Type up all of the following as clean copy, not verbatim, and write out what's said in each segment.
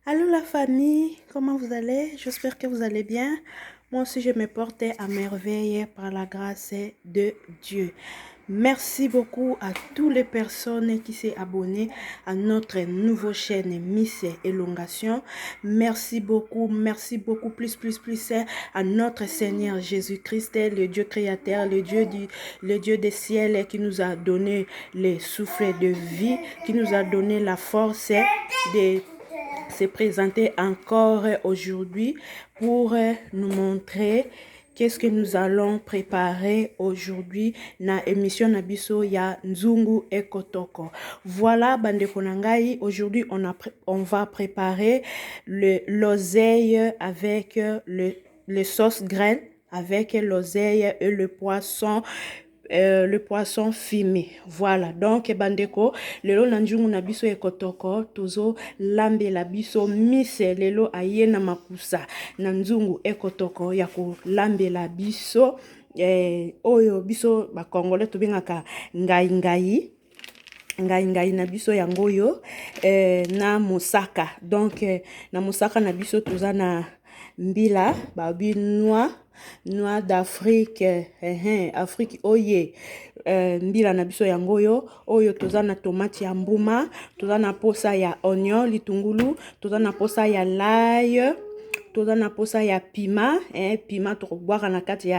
Allô la famille, comment vous allez? J'espère que vous allez bien. Moi aussi, je me porte à merveille par la grâce de Dieu. Merci beaucoup à toutes les personnes qui s'est abonnées à notre nouvelle chaîne Miss Élongation. Merci beaucoup, plus à notre Seigneur Jésus-Christ, le Dieu créateur, le Dieu des ciels qui nous a donné le souffle de vie, qui nous a donné la force de se présenter encore aujourd'hui pour nous montrer qu'est-ce que nous allons préparer aujourd'hui na émission Nabiso ya Nzungu Ekotoko. Voilà, bande konangai, aujourd'hui on va préparer l'oseille avec le sauce graine, avec l'oseille et le poisson fumé. Voilà, donc bandeko lelo nanjungu na biso ekotoko tozo lambe la biso mise lelo ayena makusa nanjungu ekotoko ya ko lambe la biso oyo biso ba congolais tobengaka ngai na biso yango yo na mosaka. Donc na mosaka na biso toza na mbila babi noix d'Afrique Afrique oye mbila na biso yango yo oyo toza na tomate ya mbuma, toza na posa ya oignon litungulu, toza na posa ya l'ail, toza na posa ya pima pima tokobwaka na kati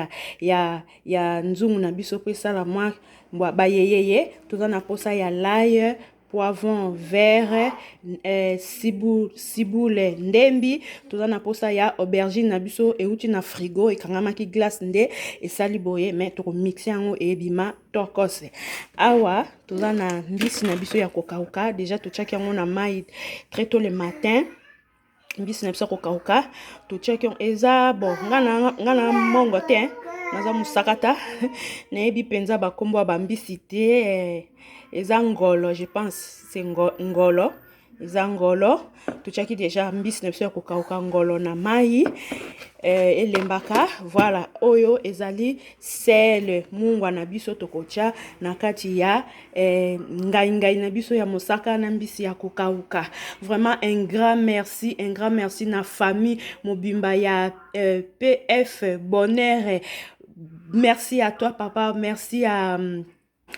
ya nzungu na biso pe sala mwa bayeyeye. Toza na posa ya l'ail, poivron vert, ciboule ndembi, toza na posa ya aubergine na biso euti na frigo ekangamaki glace nde esali boye mais toko mixer yango ebima tokose. Awa toza na mbisi na biso ya kokauka, déjà totiaki yango na mai très tôt le matin. Mbisi na biso kokauka totiaki yango eza bon ngana mongo te naza musakata nayebi penza bakombo ya bambisi te eza ngolo, je pense c'est ngolo, eza ngolo. Totiaki déjà mbisi na biso ya kokauka ngolo na mai elembaka. Voilà, oyo ezali sel mungwa na biso tokotia na kati ya ngai na biso ya mosaka na mbisi ya kokauka. Vraiment un grand merci na famille mobimba ya PF Bonheur. Merci à toi papa, merci à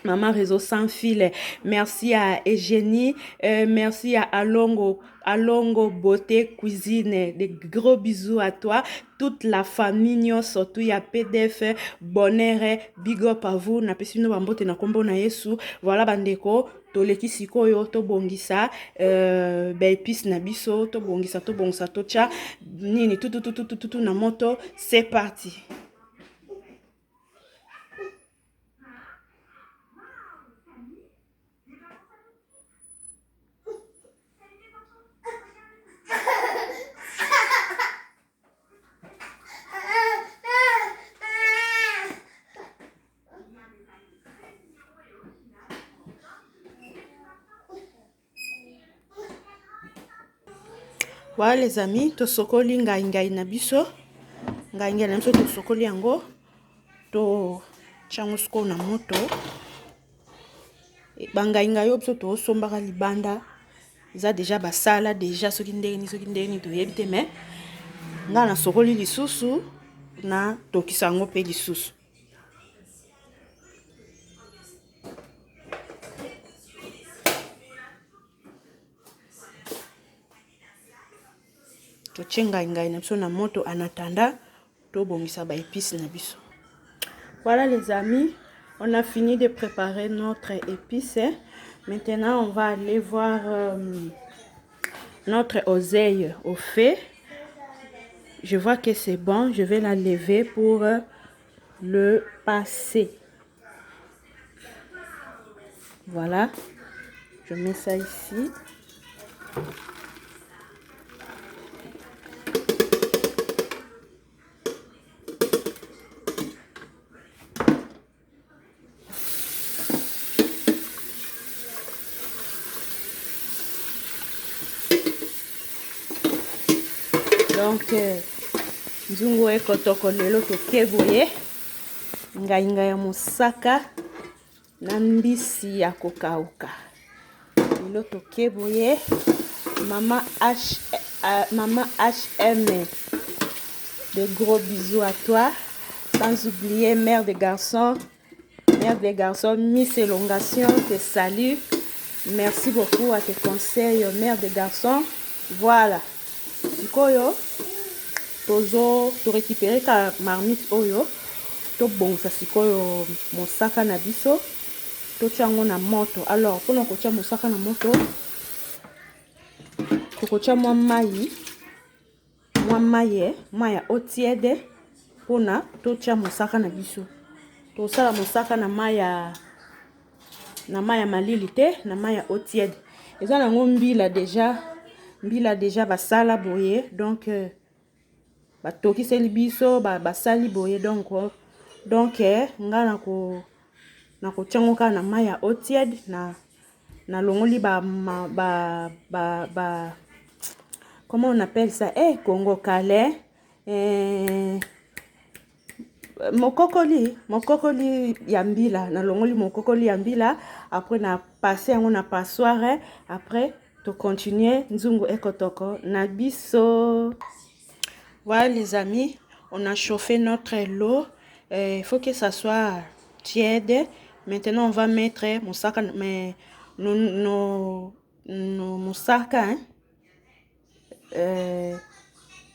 Maman Réseau Sans Fil, merci à Eugénie, merci à Alongo Beauté Cuisine, des gros bisous à toi, toute la famille, surtout il y a PDF Bonheur, big up à vous, na pesino bambote na kombo na Yesu. Voilà bandeko toleki sikoyo to bongisa épice na biso to bongisa to cha nini tout na moto. C'est parti. Voilà les amis, to sokoli ngai na biso. Ngai na biso to sokoli yango. To changusko na moto. Bangai yo biso to sombaka libanda. Za déjà basala déjà soki ndeni to yebite mais nga na sokoli lisusu na tokisa ngo pe lisusu. To chenga ngai na biso na moto anatanda to bongisa ba épices na biso. Voilà les amis, on a fini de préparer notre épice. Maintenant, on va aller voir notre oseille au fait. Je vois que c'est bon, je vais la lever pour le passer. Voilà, je mets ça ici. Donc, nzungu ekotoko lelo tokeboye ngai ya mosaka na mbisi ya kokauka. Lelo tokeboye mama maman HM. De gros bisous à toi. Sans oublier mère des garçons. Mère des garçons, Miss Elongation, te salue. Merci beaucoup à tes conseils, mère des garçons. Voilà. Sikoyo, tozo, to récupérer ta marmite oyo. To bon sa sikoyo mosaka na biso. To tiango na moto. Alors, pour nous kocha mosaka na moto. To kocha mwa mai. Mwa mai, maya otiede. Pona to tia mosaka na biso. To sala mosaka na maya malili te, na maya eau tiède. Eza nango mbila déjà basala boye, donc batokiseli biso basali boye, donc nga na kotiango kaka na maya eau tiède, na longoli comment on appelle ça, Congo Calais, mokokoli yambila na longoli mokokoli yambila, après na passé yango na passoire, après to continuer nzungu ekotoko na biso. Voilà les amis, on a chauffé notre l'eau, il faut que ça soit tiède. Maintenant on va mettre moussaka, mais moussaka,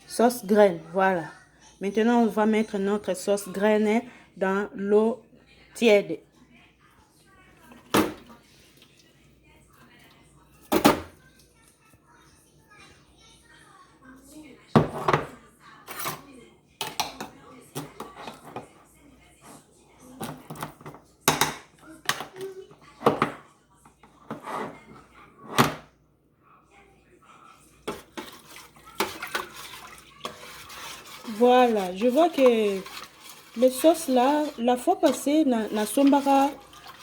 sauce graine, voilà. Maintenant, on va mettre notre sauce graine dans l'eau tiède. Voilà, je vois que les sauces là, la fois passée, na sombaka,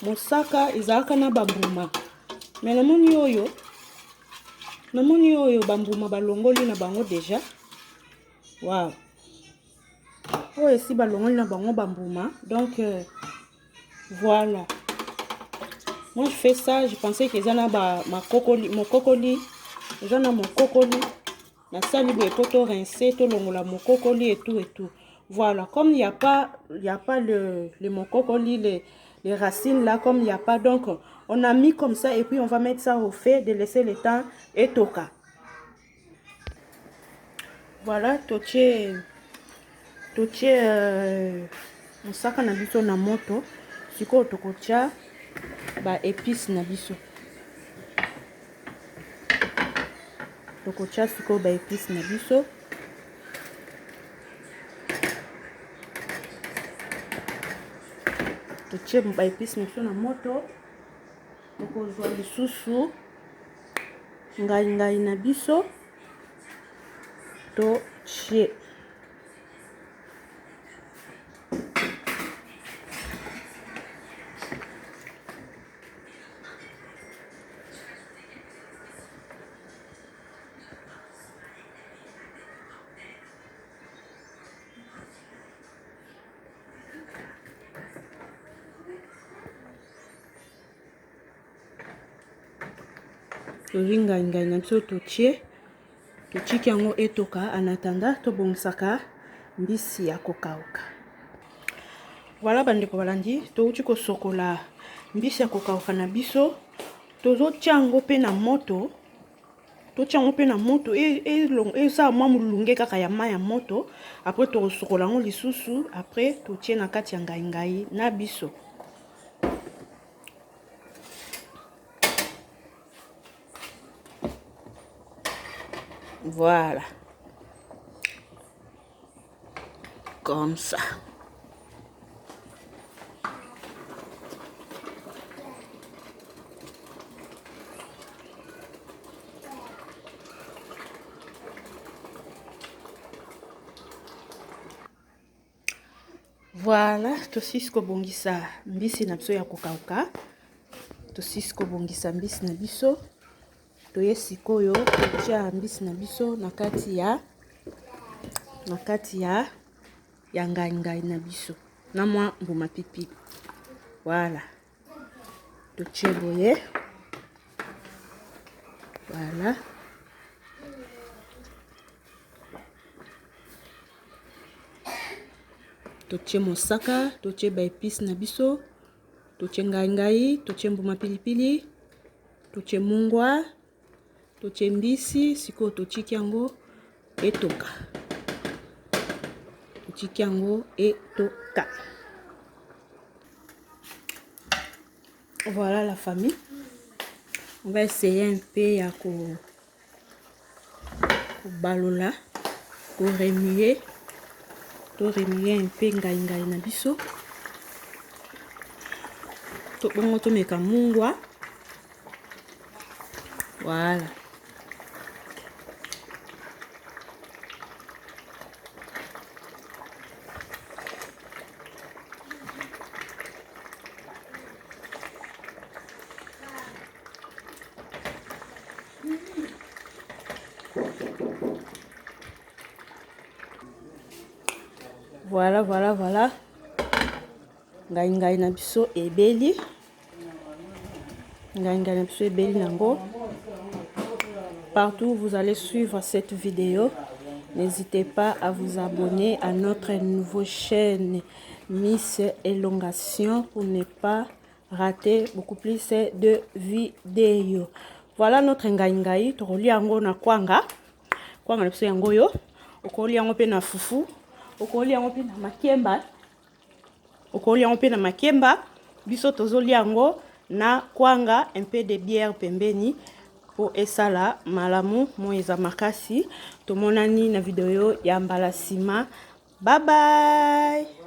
mosaka, izaka na bambuma. Mais na moni oyo bambuma balongoli na bango déjà. Wow. Oh, ici balongoli na bango bambuma. Donc, voilà. Moi, je fais ça, je pensais que ça na mon cocoli. Ça na mon cocoli. Na sali boye poto rincer, to longola mon cocoli et tout. Voilà, comme il n'y a pas le mokokoli, les racines là, comme il n'y a pas, donc on a mis comme ça et puis on va mettre ça au feu, de laisser le temps et toka. Voilà, toche mosaka na biso na moto, siko tokocha ba épices na biso. Tokocha siko ba épices na biso. Toche ba épices na biso na moto. Tokozwa lisusu ngai na biso. Toche. Ngai na biso toche tochiki yango etoka en attendant tobongisaka mbisi ya kokauka. Voilà bandeko balandi, touti kosokola mbisi ya kokauka na biso, tozotia yango pe na moto. Totia yango pe na moto et ça mwa mulunge kaka ya mai ya moto. Après tosokola yango lisusu, après totie na kati ya ngai na biso. Voilà. Comme ça. Voilà, tosisi kobongisa mbisi na biso ya kokauka. Tosisi kobongisa mbisi na biso. Toye sikoyo totia mbisi na biso na kati ya ngai na biso na mwa mbuma pipi. Voilà. Totie boye. Voilà. totie mosaka, totie ba épices na biso, totie ngai, totie mbuma pilipili, totie mungwa, totie mbisi, siko totiki yango etoka. Totiki yango etoka. Voilà la famille. On va essayer un peu à balola, pour remuer un peu ngai na biso. To bongo to meka mungwa. Voilà. Voilà. Ngai na biso ebeli. Ngai na biso ebeli nango. Partout où vous allez suivre cette vidéo, n'hésitez pas à vous abonner à notre nouvelle chaîne Miss Elongation pour ne pas rater beaucoup plus de vidéos. Voilà notre ngai. Toroli yango na kwanga. Kwanga na biso yango yo. Okoli yango pe na fufu. Okoli yango pe na makemba. Okoli yango pe na makemba. Biso tozoli yango na kwanga, un peu de bière pembeni pour esala malamu moeza makasi. Tomonani na video ya mbala sima. Bye bye.